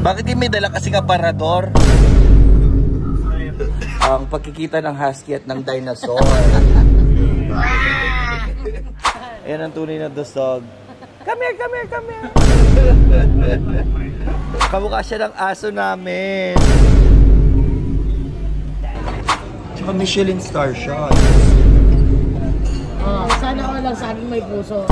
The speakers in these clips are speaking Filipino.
Bakit yung may dala kasing aparador? Ang pagkikita ng husky at ng dinosaur. Ayan ang tunay na dosog. Come here, come here, come here. Kamukha siya ng aso namin. Tsaka Michelin star siya. Oh, sana ako lang sa akin may puso.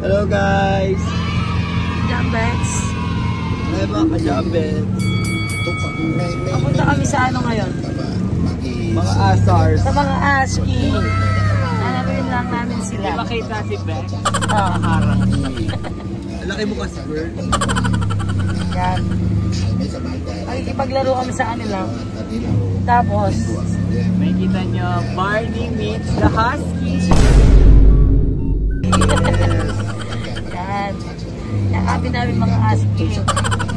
Hello guys! Jambex. Ay mga ka-Jambex. Papunta kami sa ano ngayon? Mga asars. Sa mga ASCII. Hanapin lang namin sila. Di makita si Beck? Oo. Harang. Laki mo kasi, girl. Yan. Makikipaglaro kami sa kanila. Tapos, May kita nyo, Barney meets the Husky. yan. Yakapin namin mga ASCII.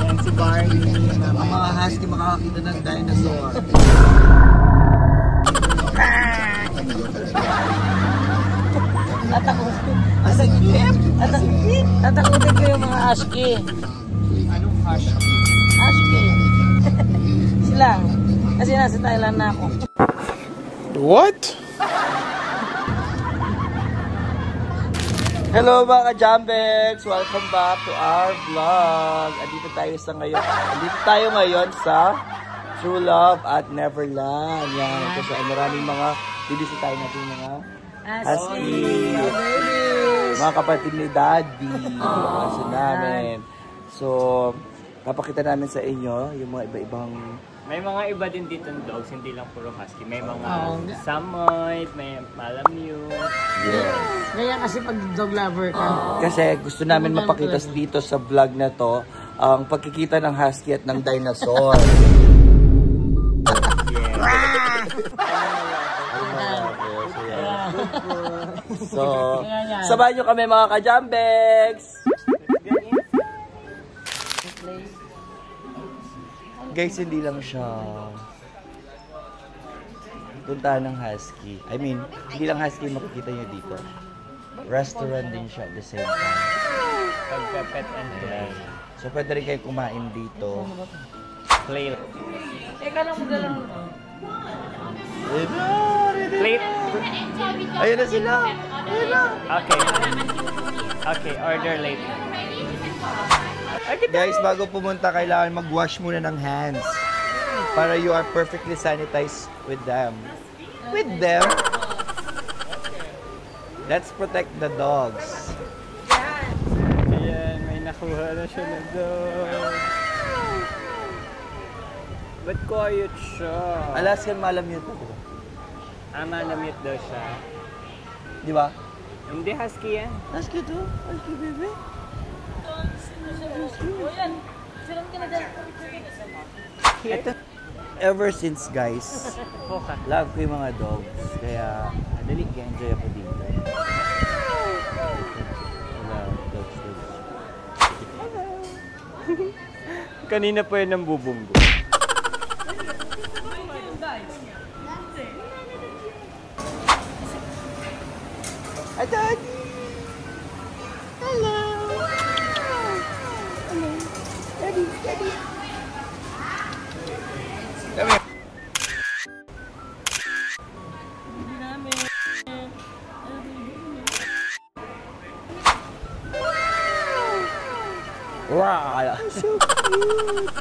Yan si Barney. Ang mga husky makakakita ng dinosaur. Tatakutin ko yung mga ASCII. Anong Husky? ASCII. Sila. Kasi nasa Thailand na ako. What? Hello mga ka-Jambex! Welcome back to our vlog. Andito tayo ngayon sa True Love at Neverland. Yan. Kasi maraming mga bibisitahin natin mga husky. Mga kapatid ni Daddy. Kasi namin. So, papakita namin sa inyo yung mga iba-ibang... May mga iba din dito ng dogs, hindi lang puro husky. May mga Samoyed, may Malamute. Yes. Ganyan kasi pag dog lover ka. Kasi gusto namin mapakita dito sa vlog na to ang pagkikita ng husky at ng dinosaur. So, sabahan nyo kami mga ka-Jambex! Guys, hindi lang siya puntahan ng husky. I mean, hindi lang husky makikita nyo dito. Restaurant din siya at the same time. Pagka-pet and play. So, pwede rin kayo kumain dito. Play. Eka lang mo dalang Plate. Ayun na sila! Ayun na! Okay. Okay, order later. Guys, bago pumunta, kailangan mag-wash muna ng hands para you are perfectly sanitized with them. With them? Let's protect the dogs. Ayan, may nakuha na siya na dog. Ba't quiet siya? Alaskan Malamute ako. Malamute daw siya. Di ba? Hindi husky yan. Husky to? Husky baby? Ito. Ever since guys, love ko yung mga dogs. Kaya, dali, enjoy ako dito. Love dogs. Kanina pa yun ang bubunggo. Hi, Daddy! Hello! Hello! Daddy! Daddy! Come here! Wow! So cute!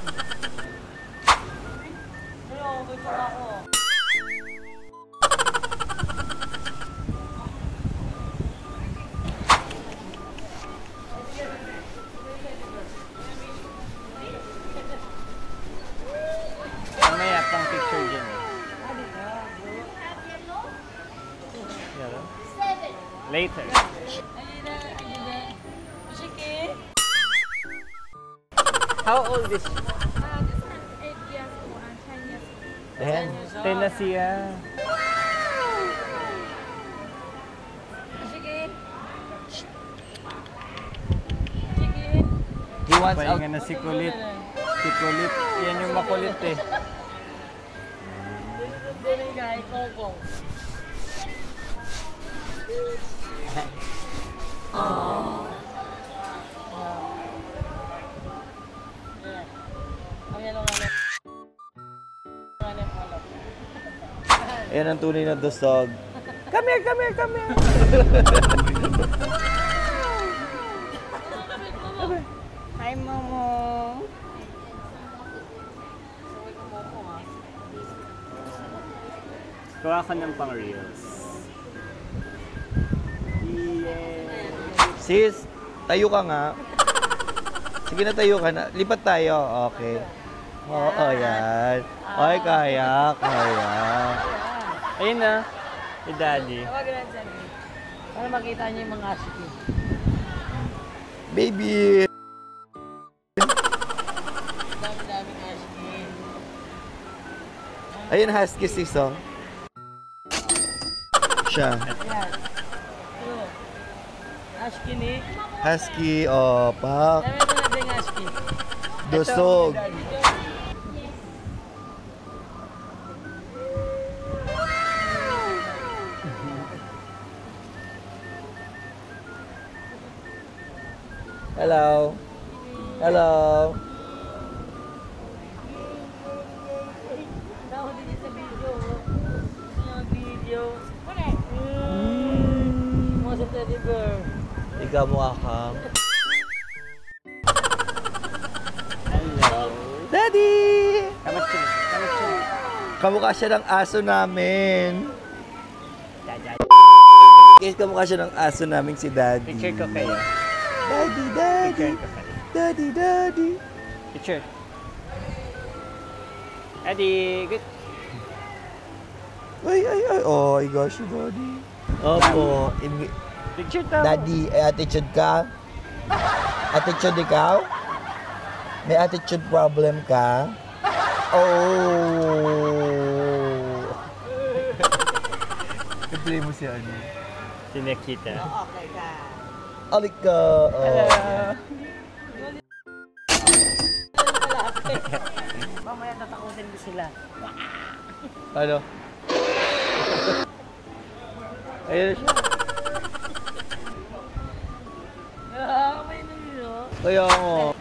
Mamaya pang picture dyan eh. Later. How old is she? This one 8 years old and 10 years old. 10 na siya. He wants out. Pahinga na si Kulit. Si Kulit, yan yung makulit eh. Ayan ang tunay na dosog. Come here, come here, come here. Hi, Momo. Kuha ka ng pang reels. Sis, tayo ka nga. Sige na, tayo ka na. Lipat tayo. Okay. Oo, yan. Ay, kaya. Ayun na. Si Daddy. Tawag na dyan. Para makita niyo yung mga asiki. Baby! Dami-daming asiki. Ayun, husky sis, oh. Siya. Yan. Ito. Asiki ni. Husky, pak. Dami ito na din asiki. Dosog. Hello. Hello. Tao din sa video. Yung video. Mo sa teddy bear. Ikaw mo akam. Hello. Daddy! Kamatsun. Kamukha siya ng aso namin. Guys, kamukha siya ng aso namin si Daddy. Picture ko kayo. Daddy, Daddy. Picture ko kayo. Daddy, Daddy. Picture. Daddy, good. Ay. Oh my gosh, Daddy. Opo. Picture to. Daddy, attitude ka? Attitude ikaw? May attitude problem ka? Oh. I-play mo si ano? Si Nikita. Okay ka. Alik ka. Oh. Mamaya tatakutin ko sila. Ano? Ayun siya. May nilo. Kaya mo.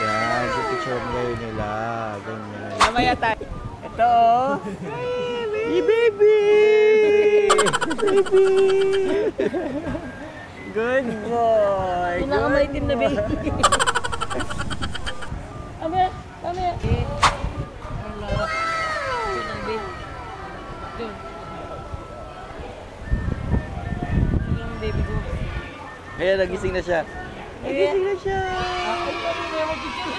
Yan, sa picture ngayon nila. Ganyan. Mamaya tayo. Ito oh. Hey, baby! Baby! Good boy. Pinakamaitim na baby. Ame. Yung baby ko. Kaya nagising na siya. Nagising na siya. Ay, sabi niya mag-picture.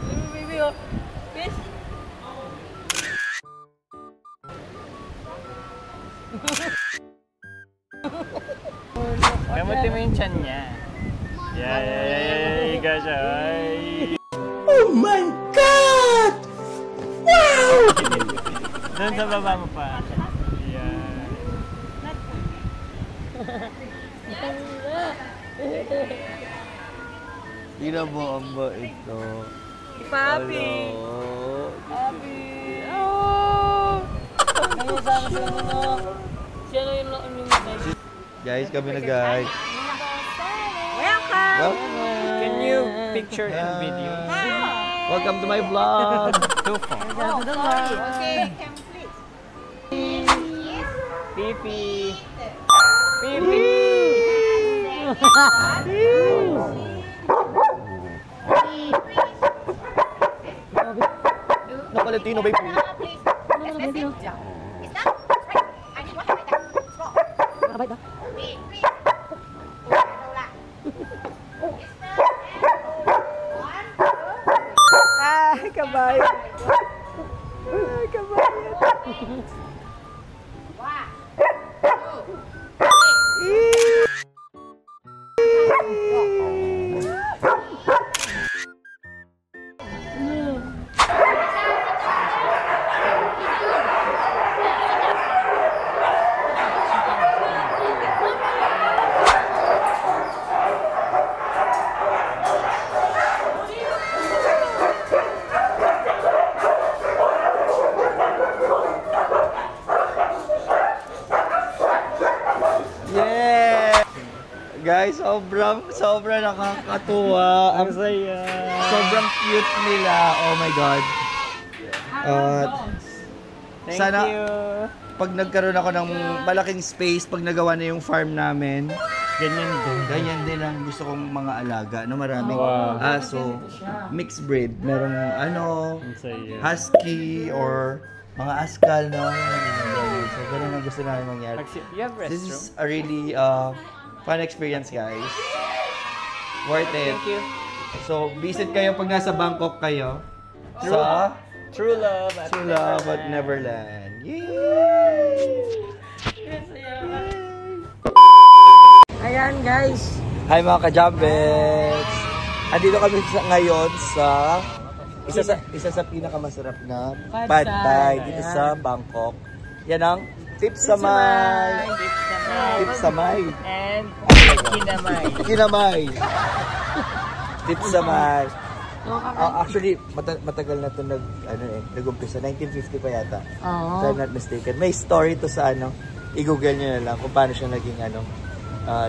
Yung baby oh. Fish. Kamutin mo yung chan niya. Yeah. Ika siya. Ay. Oh my God! Wow! Doon sa baba mo pa. Yeah. Tingnan mo ang ito. Papi. Hello. Papi. Oh! Ano sana sa ano? Siya na yung message. Guys, kami na guys. Welcome! Can you picture and video? Welcome to my vlog. Two phones. Okay, Pipi. Pipi. Napalitino, baby. Ay, kabayan. Ay, kabayan. Sobrang nakakatuwa. Ang saya. sobrang cute nila. Oh my God. Thank Sana- you. Pag nagkaroon ako ng malaking space, pag nagawa na yung farm namin, ganyan din ang gusto kong mga alaga. No, maraming aso, mixed breed. Merong Ang saya. husky or mga askal, no? So, ganun ang gusto namin mangyari. You have This restroom? is a really fun experience, guys. Worth it. Thank you. So, visit kayo pag nasa Bangkok kayo. Sa True love at True Love at Neverland. Yay! Ayan guys. Hi mga ka-Jambets! Andito kami ngayon sa isa sa pinakamasarap na pad thai dito sa Bangkok. Yan ang Tipsamay. Tipsamay. And kinamay. Kinamay. Tipsamay. Actually, matagal na ito nag-umpisa. 1950 pa yata. If I'm not mistaken. May story to sa i-google nyo na lang kung paano siya naging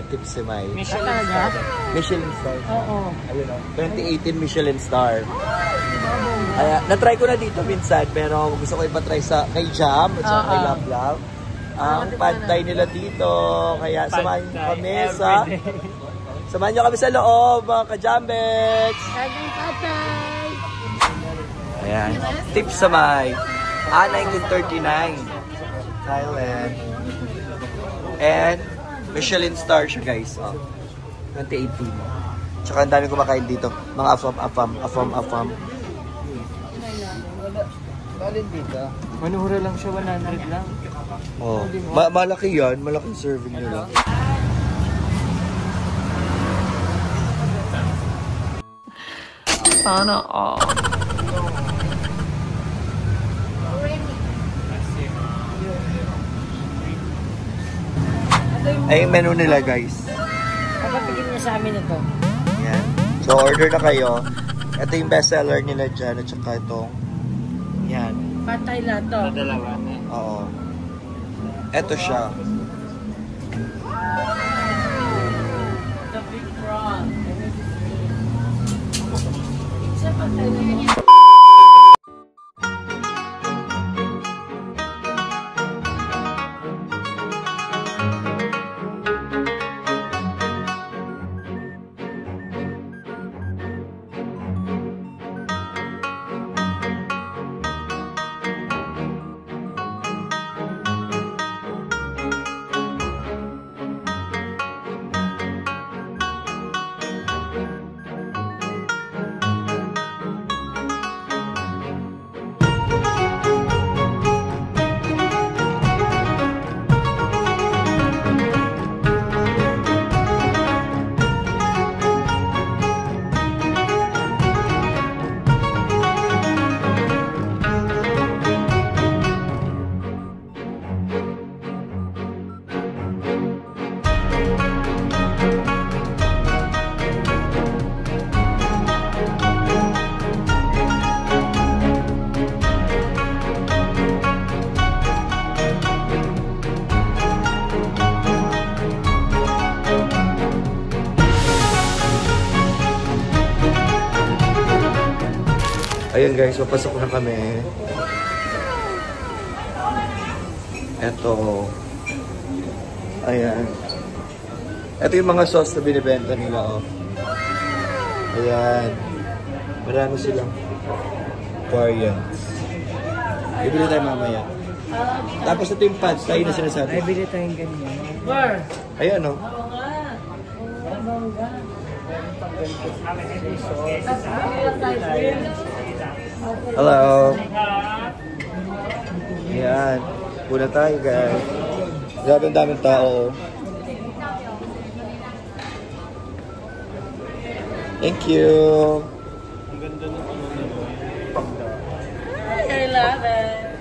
Tipsamay. Michelin star. Michelin star. Oo. Ayun o. 2018 Michelin star. Na-try ko na dito minsan, pero gusto ko ipa-try kay Jam at sa kay Love Love. Ang pad thai nila dito. Kaya samahan nyo kami Samahan nyo kami sa loob, mga ka-Jambets! Ayan. Tipsamay. 1939. Thailand. And Michelin star siya, guys. 2018. Tsaka ang dami kumakain dito. Mga afam. Balin dito. Manuhura lang siya, 100 lang. Oh. Malaki yan. Malaking serving nila. Sana all. Ay, yung menu nila, guys. Papatigin niya sa amin ito. Yan. So, order na kayo. Ito yung bestseller nila dyan. At saka itong yan. Patay lahat to. Dalawa na. Oo. Ito siya. The big prawn. Isa patay na yun. Ayun guys, papasok na kami. Eto. Ayan. Ito yung mga sauce na binibenta nila, oh. Ayan. Marami silang variants. Bibili tayo mamaya. Tapos ito yung pad thai na sinasabi. Ay, bili tayong ganyan. Where? Ayan, oh. Hello. Ayan. Puna tayo, guys. Grabe ang daming tao. Thank you. I love it.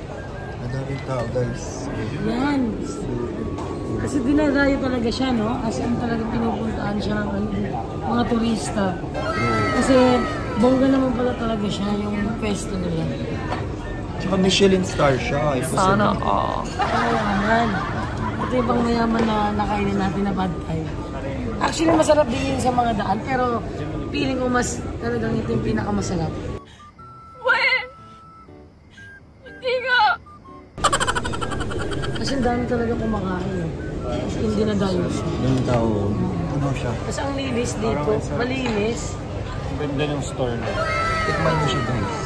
Ang daming tao, guys. Yan. Kasi dinadayo talaga siya, no? As in talaga pinupuntaan siya ng mga turista. Kasi bongga naman pala talaga siya yung pwesto nila. Tsaka Michelin star siya. Sana all. Mayaman. Ito yung pang mayaman na nakainin natin na pad thai. Actually, masarap din yun sa mga daan, pero feeling ko mas talagang ito yung pinakamasarap. Hindi nga. Kasi ang dami talaga kumakain. Eh. Kasi hindi na dayo siya. Yung tao, ano siya? Kasi ang linis dito, malinis. Ang ganda ng store na. Tikman mo siya, guys.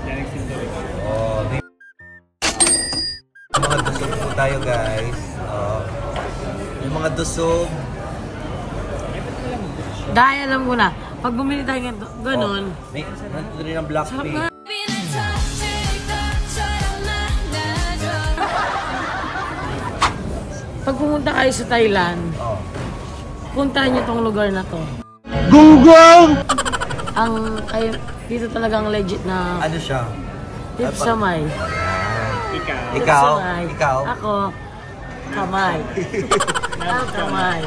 Yan ang sindari. Mga dusog po tayo, guys. Yung mga dusog. Dahil alam ko na, pag bumili tayo ganito, ganun. May nandito rin ang Blackpink. Pag pumunta kayo sa Thailand, puntahan niyo tong lugar na to. Google! Ang kayo, dito talagang legit na Ano siya? tip sa may. Ikaw. Ikaw? Samay. Ikaw? Ako, kamay. Ang kamay.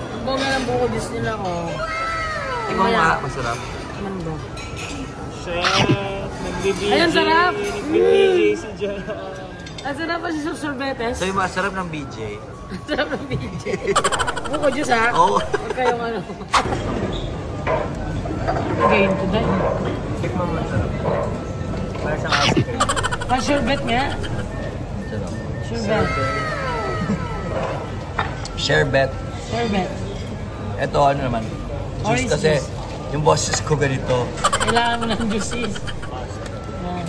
Ang bunga ng buko dis nila ko. Ikaw nga, masarap. Mando. Chef, nagbibigay. Ayun, sarap! Nagbibigay si Jan. Ang sarap pa si sorbetes. So yung masarap ng BJ. Ang sarap ng BJ. Buko juice ha? Oo. Huwag kayong ano. Again, today. Tikman mo sarap. Para sa ice cream. Pa-sorbet nga. Sorbet. Sherbet. Sorbet. Ito ano naman. Juice Orange kasi juice. yung boses ko ganito. Kailangan mo ng juices. Yan.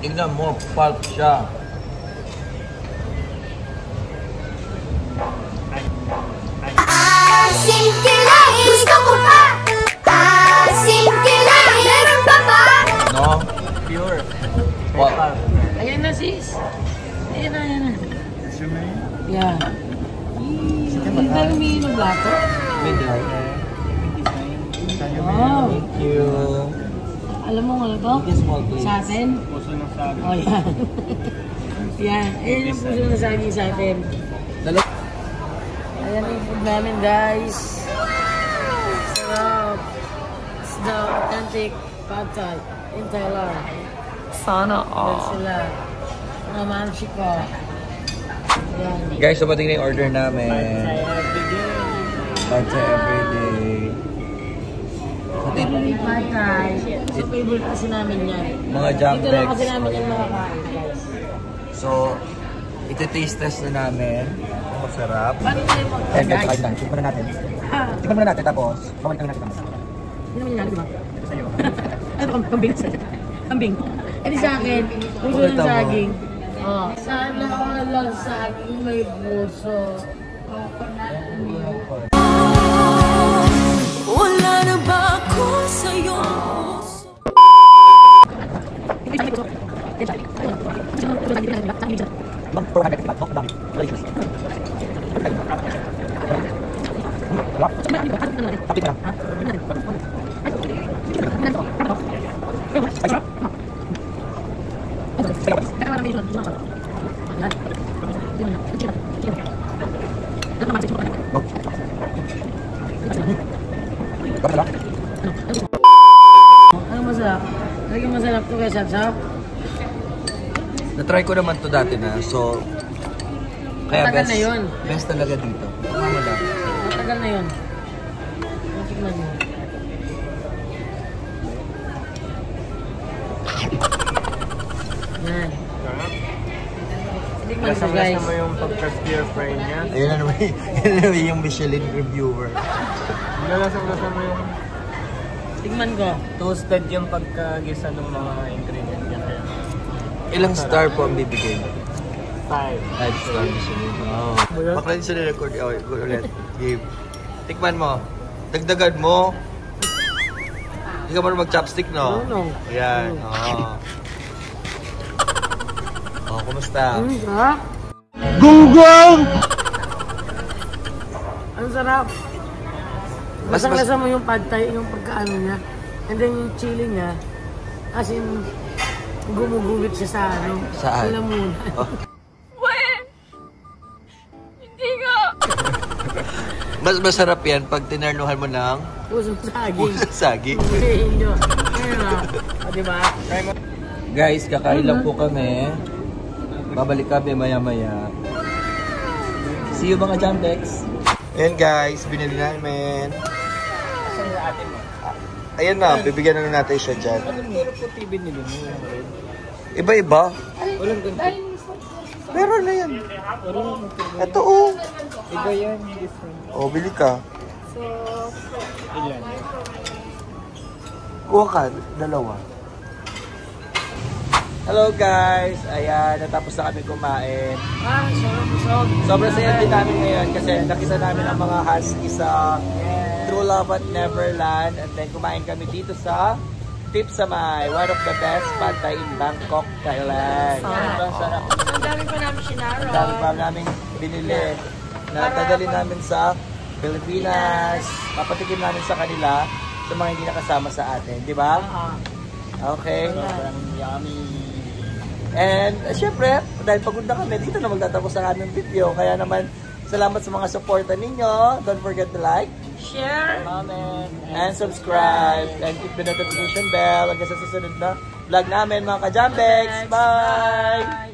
Tignan mo, pulp siya. Asim kilay, gusto ko pa. Asim kilay, meron pa ba? No? Pure. Wow. Ayan na sis. Ayan na, ayan na. Yeah. Hindi tayo umiinom plato. Wow. Thank you. Alam mo ano to? Small please. Sa atin? Puso ng sabi. Oh, yan. Yan. Ayan yung puso na saging sa atin. Ayan yung food namin, guys. Sarap. It's the authentic pad thai in Thailand. Sana Yan sila. Mga manchi ko. Ayan. Guys, dumating na yung order namin. Pad Pad Thai everyday. Thai everyday. Pad thai. So, favorite kasi namin yan. Mga jam Dito lang kasi bags. namin yung mga kain, guys. So, iti-taste test na namin. Kung masarap. Paano tayo Ayan guys, guys? kain lang. Tikman na natin. Ah, Tikman muna natin tapos babalikan natin kami. Hindi naman yung di ba? Ito sa'yo. Ano ba? Kambing. Kambing. Eh di sa akin, puso ng Pakita mo. saging. Oh. Sana all lang saging may puso. Wala na ba ako sa'yo? Ano masarap? Lagi masarap to kaya sap-sap. Na-try ko naman to dati na. So, kaya Matagal best, na yun. best talaga dito. Tama mo lang. Matagal na yun. Tikman mo. Yan. Sarap. Tikman mo guys. Lasang-lasa mo yung pagka-stir fry niya. Ayun na naman, yun na naman yung Michelin reviewer. Lasang-lasa mo yung Tikman ko. toasted yung pagkagisa ng mga ingredients niya. Kaya Ilang star po ang bibigay mo? 5. 5 star Michelin. Wow. Bakla din sa record. Oh, go ulit. Game. Tikman mo. Dagdagan mo. Hindi ka marunong mag-chopstick, no? No. Ayan. Oo. Oh, kumusta? Sarap. Google! Ang sarap. Mas- Lasang-lasa mo yung pad thai, yung pagkaano niya. And then yung chili niya, as in, gumugulit siya sa ano. Saan? Sila muna. Oh. Hindi nga. Mas masarap yan pag tinarnuhan mo ng Pusong saging. puso saging. Hindi nyo. Ayun na. O, diba? Guys, kakain lang po kami. Babalik kami maya-maya. See you mga Jambex. Ayan guys, binili namin. Saan yung ate mo? Ayan na, bibigyan na natin siya dyan. Anong puro puti binili mo? Iba-iba. Walang ganito. Meron na yan. Walang ganito. Ito oh. Iba yan, different. Oh, bili ka. Ilan? Kuha ka, dalawa. Hello guys! Ayan, natapos na kami kumain. Sobrang saya din namin ngayon kasi nakita namin ang mga husky sa True Love at Neverland. And then kumain kami dito sa Tip Samay, one of the best pantay in Bangkok, Thailand. Sarap. Ang dami pa namin sinaro. Ang dami pa namin binili. Natadali namin sa Pilipinas. Papatikim namin sa kanila sa mga hindi nakasama sa atin. Di ba? Okay. Sobrang yummy. And syempre, dahil pagod na kami, dito na magtatapos ang aming video. Kaya naman, salamat sa mga supporta ninyo. Don't forget to like, Share. Comment. and subscribe. And hit the notification bell hanggang sa susunod na vlog namin mga ka-Jambex. Bye!